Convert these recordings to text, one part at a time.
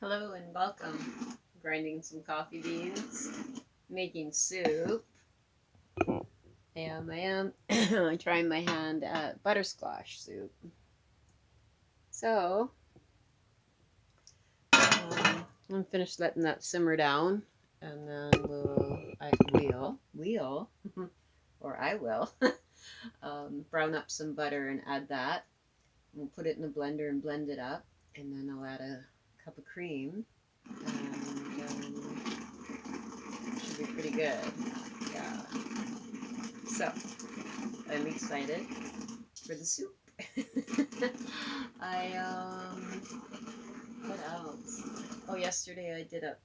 Hello and welcome. Grinding some coffee beans, making soup, and I am trying my hand at buttersquash soup. So, I'm finished letting that simmer down, and then we'll, or I will, brown up some butter and add that. We'll put it in the blender and blend it up, and then I'll add a cup of cream, and should be pretty good. Yeah. So, I'm excited for the soup. I what else? Oh, yesterday I did up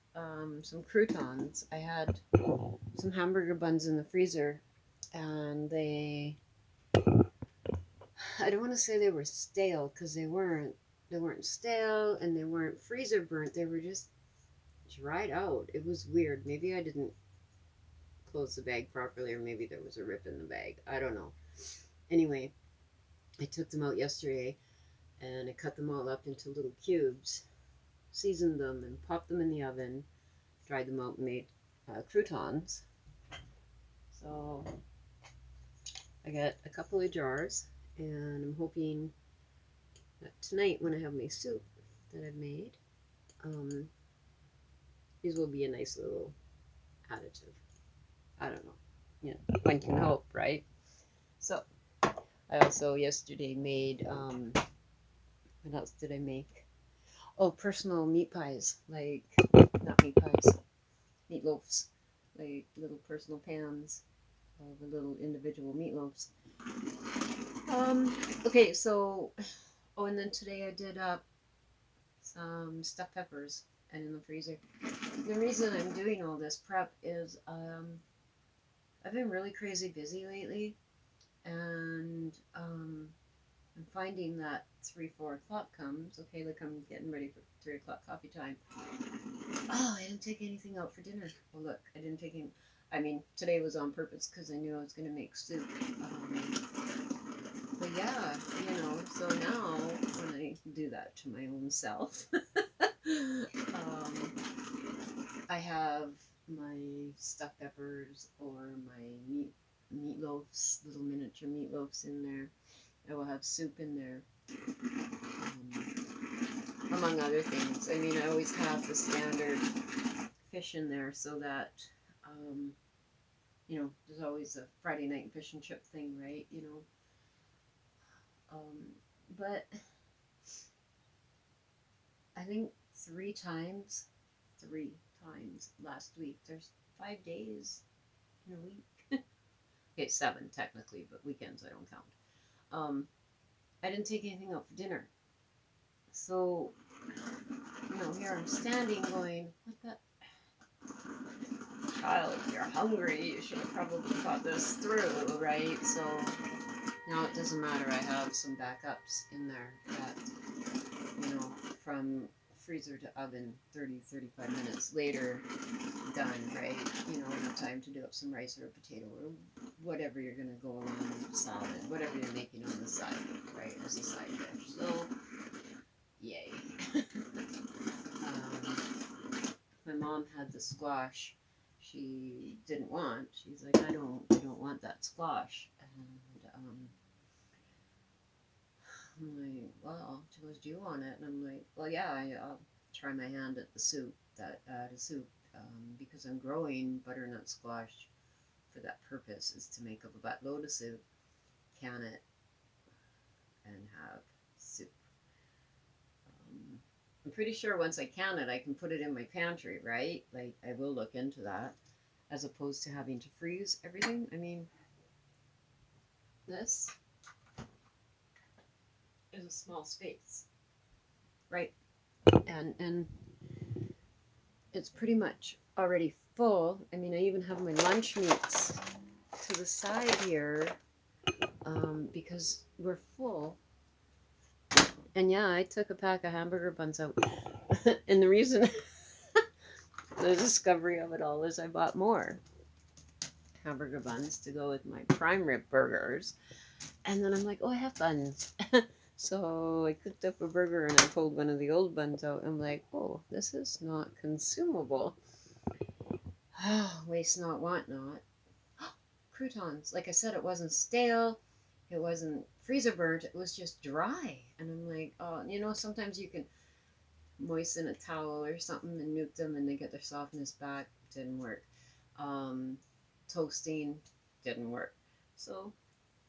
some croutons. I had some hamburger buns in the freezer, and I don't want to say they were stale because they weren't. They weren't stale and they weren't freezer burnt. They were just dried out. It was weird. Maybe I didn't close the bag properly, or maybe there was a rip in the bag. I don't know. Anyway, I took them out yesterday and I cut them all up into little cubes, seasoned them, and popped them in the oven, dried them out, and made croutons. So I got a couple of jars, and I'm hoping that tonight, when I have my soup that I've made, um, these will be a nice little additive. I don't know. One can hope, right? So I also yesterday made what else did I make? Oh, personal meat pies, like not meat pies, meatloaves, like little personal pans of the little individual meatloaves. Okay, so and then today I did up some stuffed peppers and in the freezer. The reason I'm doing all this prep is I've been really crazy busy lately, and I'm finding that 3, 4 o'clock comes. Okay, like I'm getting ready for 3 o'clock coffee time. Oh, I didn't take anything out for dinner. Oh, look, I didn't take any. I mean, today was on purpose because I knew I was going to make soup. But yeah, so now when I do that to my own self, I have my stuffed peppers or my meatloaves, little miniature meatloaves in there. I will have soup in there, among other things. I mean, I always have the standard fish in there so that, there's always a Friday night fish and chip thing, right? But I think three times last week. There's 5 days in a week. Okay, 7 technically, but weekends I don't count. I didn't take anything out for dinner. So, here I'm standing going, what the child, if you're hungry, you should have probably thought this through, right? So now it doesn't matter. I have some backups in there that, from freezer to oven 30, 35 minutes later, done, right? Enough time to do up some rice or a potato or whatever you're going to go along with salad, whatever you're making on the side, right, as a side dish. So, yay. My mom had the squash she didn't want. She's like, I don't want that squash. And I'm like, well, she goes, do you want it? And I'm like, well, yeah, I'll try my hand at the soup, because I'm growing butternut squash for that purpose, is to make up a buttload of soup, can it, and have soup. I'm pretty sure once I can it, I can put it in my pantry, right? Like, I will look into that, as opposed to having to freeze everything. I mean, this is a small space, right? And it's pretty much already full. I mean, I even have my lunch meats to the side here, because we're full. And yeah, I took a pack of hamburger buns out. And the reason, the discovery of it all, is I bought more hamburger buns to go with my prime rib burgers. And then I'm like, oh, I have buns. So I cooked up a burger and I pulled one of the old buns out. I'm like, oh, this is not consumable. Waste not, want not. Croutons. Like I said, it wasn't stale. It wasn't freezer burnt. It was just dry. And I'm like, oh, sometimes you can moisten a towel or something and nuke them and they get their softness back. Didn't work. Um, Toasting didn't work. So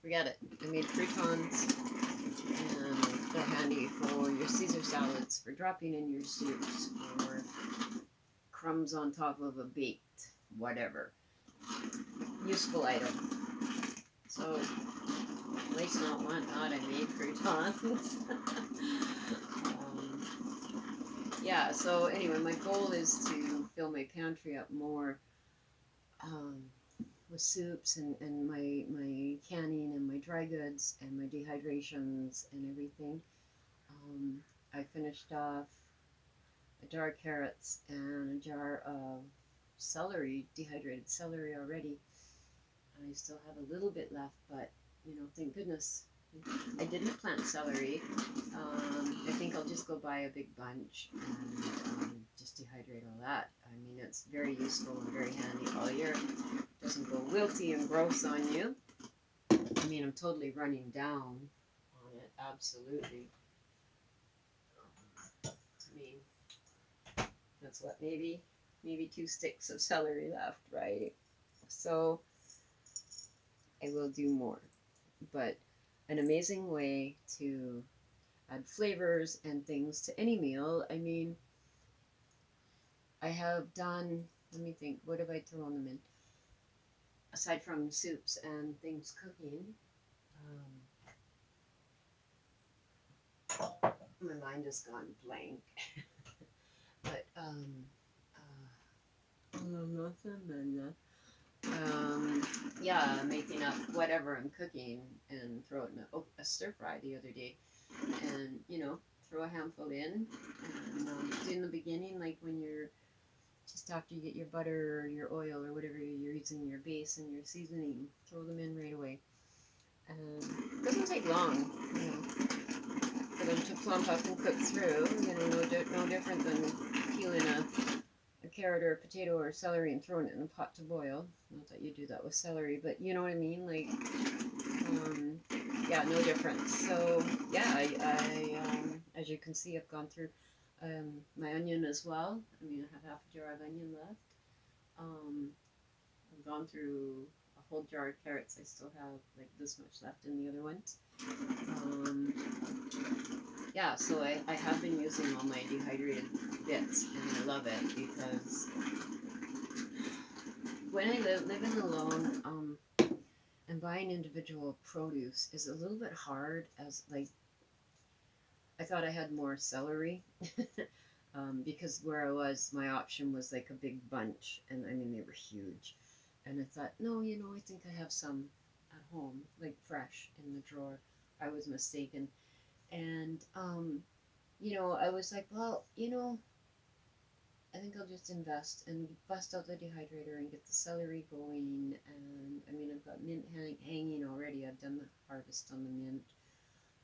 forget it. I made croutons and they're handy for your Caesar salads, for dropping in your soups, or crumbs on top of a baked whatever. Useful item. So, waste not, want not, I made croutons. Yeah, so anyway, my goal is to fill my pantry up more um, with soups and my canning and my dry goods and my dehydrations and everything. I finished off a jar of carrots and a jar of celery, dehydrated celery already. I still have a little bit left, but thank goodness. I didn't plant celery. I think I'll just go buy a big bunch and just dehydrate all that. I mean, it's very useful and very handy all year. It doesn't go wilty and gross on you. I mean, I'm totally running down on it, absolutely. I mean, that's what, maybe 2 sticks of celery left, right? So I will do more. But an amazing way to add flavors and things to any meal. I mean, I have done, let me think, what have I thrown them in? Aside from soups and things cooking, my mind has gone blank. But, yeah, making up whatever I'm cooking and throw it in a stir fry the other day. And, throw a handful in. And in the beginning, like when you're just after you get your butter or your oil or whatever you're using, your base and your seasoning, throw them in right away. And it doesn't take long, for them to plump up and cook through. No different than peeling a carrot or a potato or celery and throwing it in a pot to boil. Not that you do that with celery, but you know what I mean? Like, yeah, no difference. So, yeah, I as you can see, I've gone through my onion as well. I mean, I have half a jar of onion left. I've gone through a whole jar of carrots. I still have like this much left in the other ones. Yeah, so I have been using all my dehydrated bits, and I love it because when I living alone, and buying individual produce is a little bit hard. As like, I thought I had more celery. Because where I was, my option was like a big bunch, and I mean they were huge. And I thought, no, I think I have some at home, like fresh in the drawer. I was mistaken. And, I was like, well, I think I'll just invest and bust out the dehydrator and get the celery going. And, I mean, I've got mint hanging already. I've done the harvest on the mint.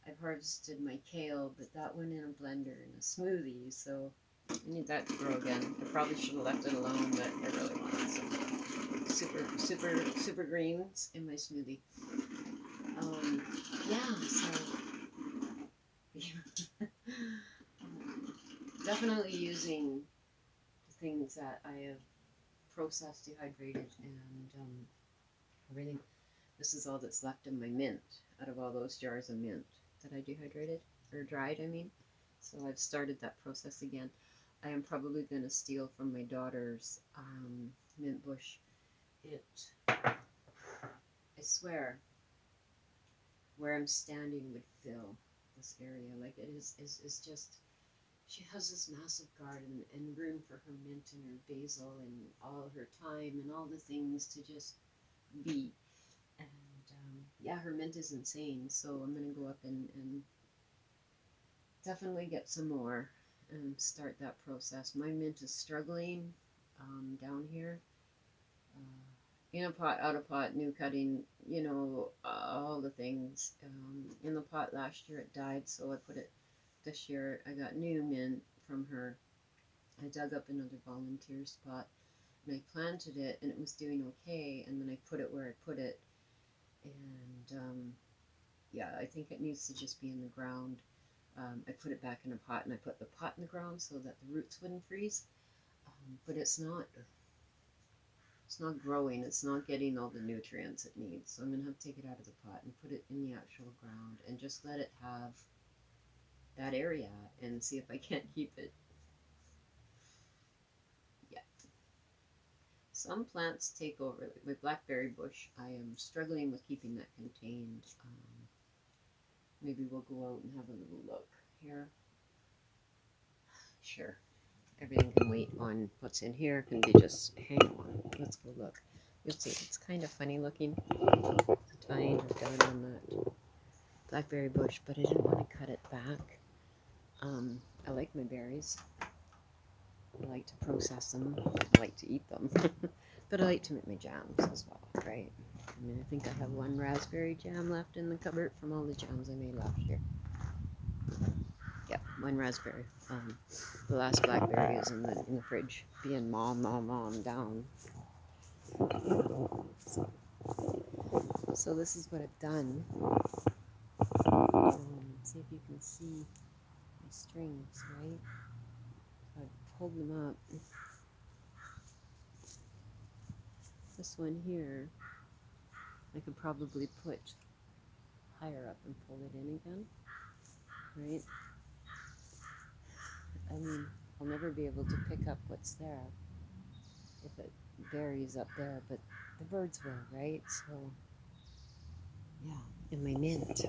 I've harvested my kale, but that went in a blender in a smoothie, so I need that to grow again. I probably should have left it alone, but I really wanted some super greens in my smoothie. Yeah, so definitely using the things that I have processed, dehydrated, and everything. This is all that's left in my mint out of all those jars of mint that I dehydrated or dried. I mean, so I've started that process again. I am probably going to steal from my daughter's mint bush. I swear, where I'm standing would fill this area. Like it is just, she has this massive garden and room for her mint and her basil and all her thyme and all the things to just be. And yeah, her mint is insane. So I'm going to go up and definitely get some more and start that process. My mint is struggling down here. in a pot, out of pot, new cutting, you know, all the things. In the pot last year it died, so I put it this year. I got new mint from her. I dug up another volunteer spot and I planted it and it was doing okay, and then I put it where I put it, and yeah, I think it needs to just be in the ground. I put it back in a pot and I put the pot in the ground so that the roots wouldn't freeze, but it's not growing, it's not getting all the nutrients it needs. So I'm going to have to take it out of the pot and put it in the actual ground and just let it have that area and see if I can't keep it. Yeah. Some plants take over. Like my blackberry bush, I am struggling with keeping that contained. Maybe we'll go out and have a little look here. Sure. Everything can wait on what's in here. Can be just hang on. Let's go look. You'll see. It's kind of funny looking. The tine down on that blackberry bush, but I didn't want to cut it back. I like my berries. I like to process them. I like to eat them. But I like to make my jams as well, right? I mean, I think I have one raspberry jam left in the cupboard from all the jams I made last year. Yeah, one raspberry. The last blackberry is in the fridge, being mom down. So this is what I've done. See if you can see my strings, right? I've pulled them up. This one here, I could probably put higher up and pull it in again, right? I mean, I'll never be able to pick up what's there if it buries up there, but the birds will, right? So, yeah, and my mint,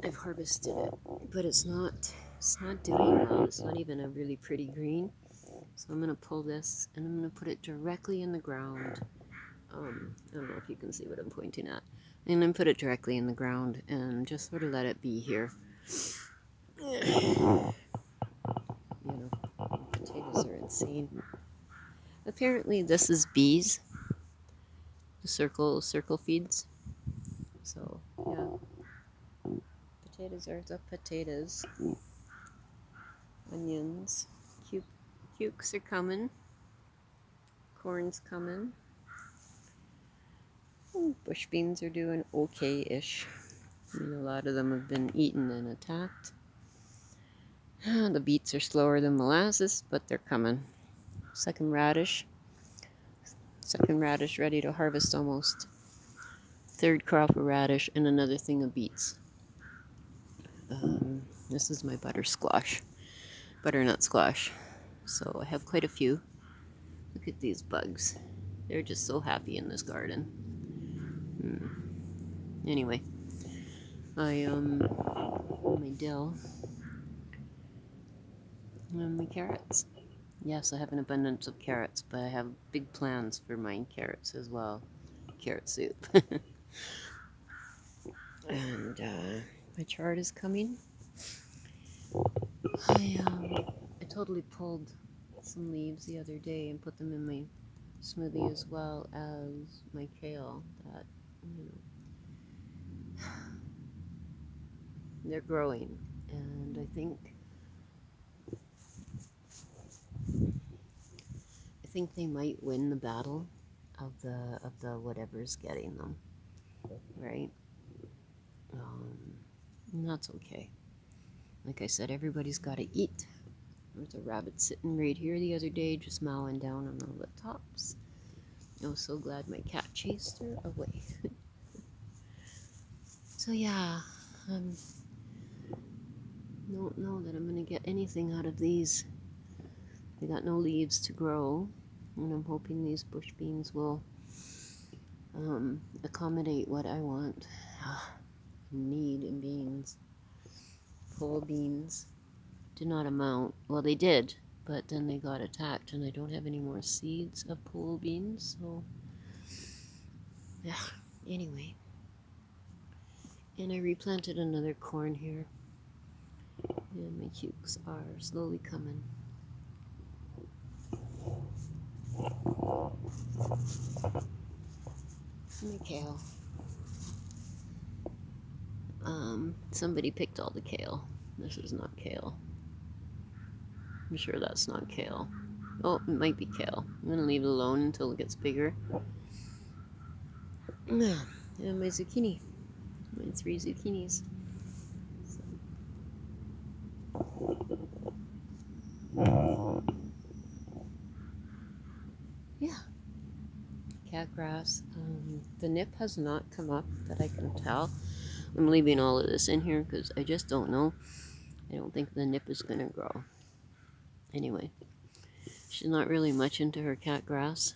I've harvested it, but it's not doing well. It's not even a really pretty green. So I'm going to pull this and I'm going to put it directly in the ground. I don't know if you can see what I'm pointing at. And then put it directly in the ground and just sort of let it be here. You know, potatoes are insane. Apparently this is bees. The circle feeds. So, yeah. Potatoes are the potatoes. Onions. Cukes are coming. Corn's coming. Bush beans are doing okay-ish. I mean, a lot of them have been eaten and attacked. The beets are slower than molasses, but they're coming. Second radish ready to harvest almost. Third crop of radish and another thing of beets. This is my butternut squash. So I have quite a few. Look at these bugs. They're just so happy in this garden. Anyway, my dill and my carrots. Yes, I have an abundance of carrots, but I have big plans for my carrots as well. Carrot soup. And my chard is coming. I totally pulled some leaves the other day and put them in my smoothie as well as my kale. That, you know, they're growing, and I think they might win the battle of the whatever's getting them, right? And that's okay. Like I said, everybody's got to eat. There was a rabbit sitting right here the other day, just mowing down on all the tops. I was so glad my cat chased her away. So yeah, don't know that I'm gonna get anything out of these. They got no leaves to grow, and I'm hoping these bush beans will accommodate what I want, need in beans. Pole beans did not amount. Well, they did, but then they got attacked, and I don't have any more seeds of pole beans. So yeah. Anyway, and I replanted another corn here, and my cukes are slowly coming. My kale. Somebody picked all the kale. This is not kale. I'm sure that's not kale. Oh, it might be kale. I'm gonna leave it alone until it gets bigger. And my zucchini. My 3 zucchinis. Yeah. Cat grass. The nip has not come up that I can tell. I'm leaving all of this in here because I just don't know. I don't think the nip is gonna grow. Anyway, she's not really much into her cat grass,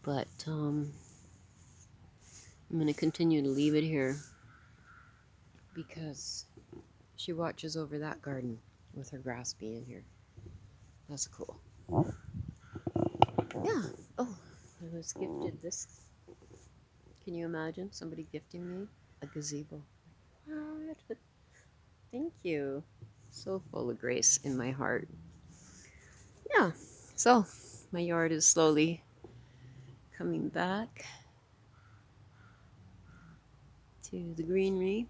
but I'm gonna continue to leave it here because she watches over that garden with her grass being here. That's cool. Yeah. Oh, I was gifted this. Can you imagine somebody gifting me a gazebo? What? Thank you. So full of grace in my heart. Yeah. So my yard is slowly coming back to the greenery.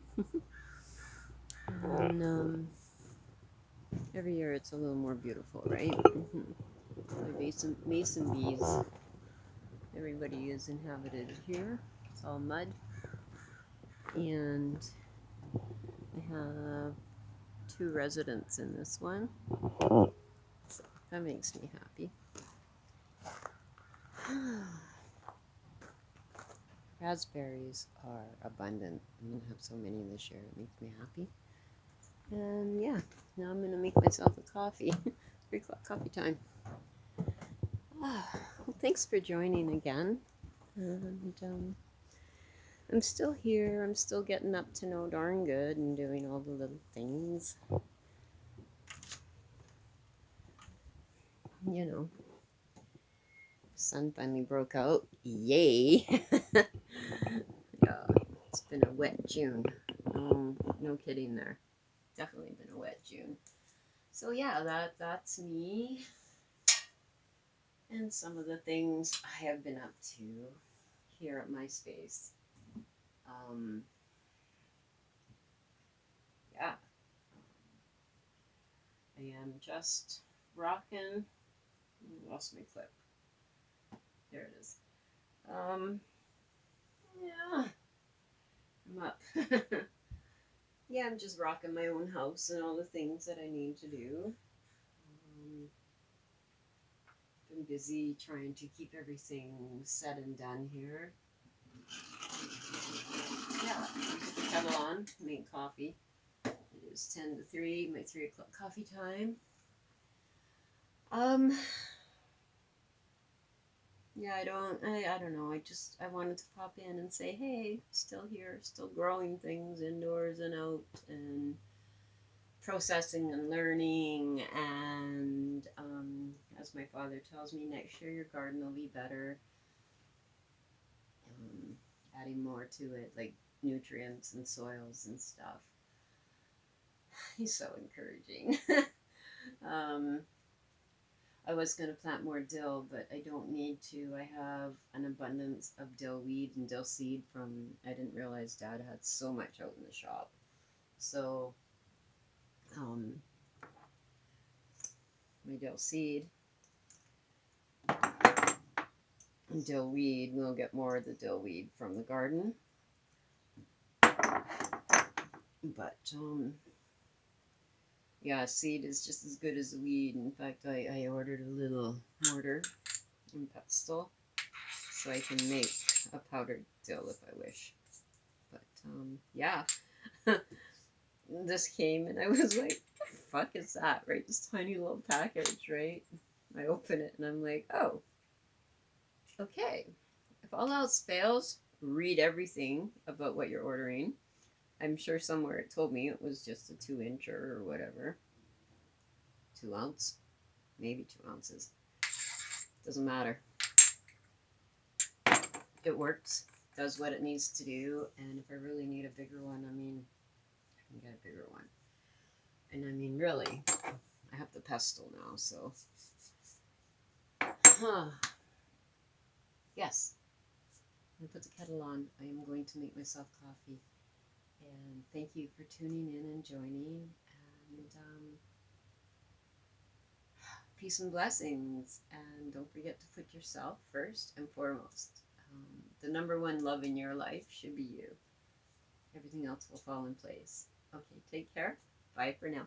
And every year it's a little more beautiful, right? The mason bees. Everybody is inhabited here. It's all mud. And I have 2 residents in this one. So that makes me happy. Raspberries are abundant. I'm going to have so many this year. It makes me happy. And yeah, now I'm going to make myself a coffee. 3 o'clock coffee time. Well, thanks for joining again. And I'm still here. I'm still getting up to know darn good and doing all the little things. You know, sun finally broke out. Yay! Yeah, it's been a wet June. No kidding there. Definitely been a wet June. So yeah, that's me. And some of the things I have been up to here at my space. Yeah. I am just rocking. I lost my clip. There it is. Yeah. I'm up. Yeah, I'm just rocking my own house and all the things that I need to do. Been busy trying to keep everything said and done here. Yeah, put the kettle on, make coffee. It is 10 to 3, my 3 o'clock coffee time. Yeah, I don't know. I wanted to pop in and say, hey, still here, still growing things indoors and out and processing and learning. And as my father tells me, next year your garden will be better. Adding more to it, like nutrients and soils and stuff. He's so encouraging. I was going to plant more dill, but I don't need to. I have an abundance of dill weed and dill seed from, I didn't realize Dad had so much out in the shop. So, my dill seed and dill weed, we'll get more of the dill weed from the garden. But, yeah, seed is just as good as the weed. In fact, I ordered a little mortar and pestle so I can make a powdered dill if I wish. But yeah, this came and I was like, what the fuck is that, right? This tiny little package, right? I open it and I'm like, oh, okay. If all else fails, read everything about what you're ordering. I'm sure somewhere it told me it was just a 2-incher or whatever. 2 ounce, maybe 2 ounces. Doesn't matter. It works, does what it needs to do, and if I really need a bigger one, I mean, I can get a bigger one. And I mean, really, I have the pestle now, so Yes, I'm going to put the kettle on. I am going to make myself coffee. And thank you for tuning in and joining. And peace and blessings. And don't forget to put yourself first and foremost. The number one love in your life should be you. Everything else will fall in place. Okay, take care. Bye for now.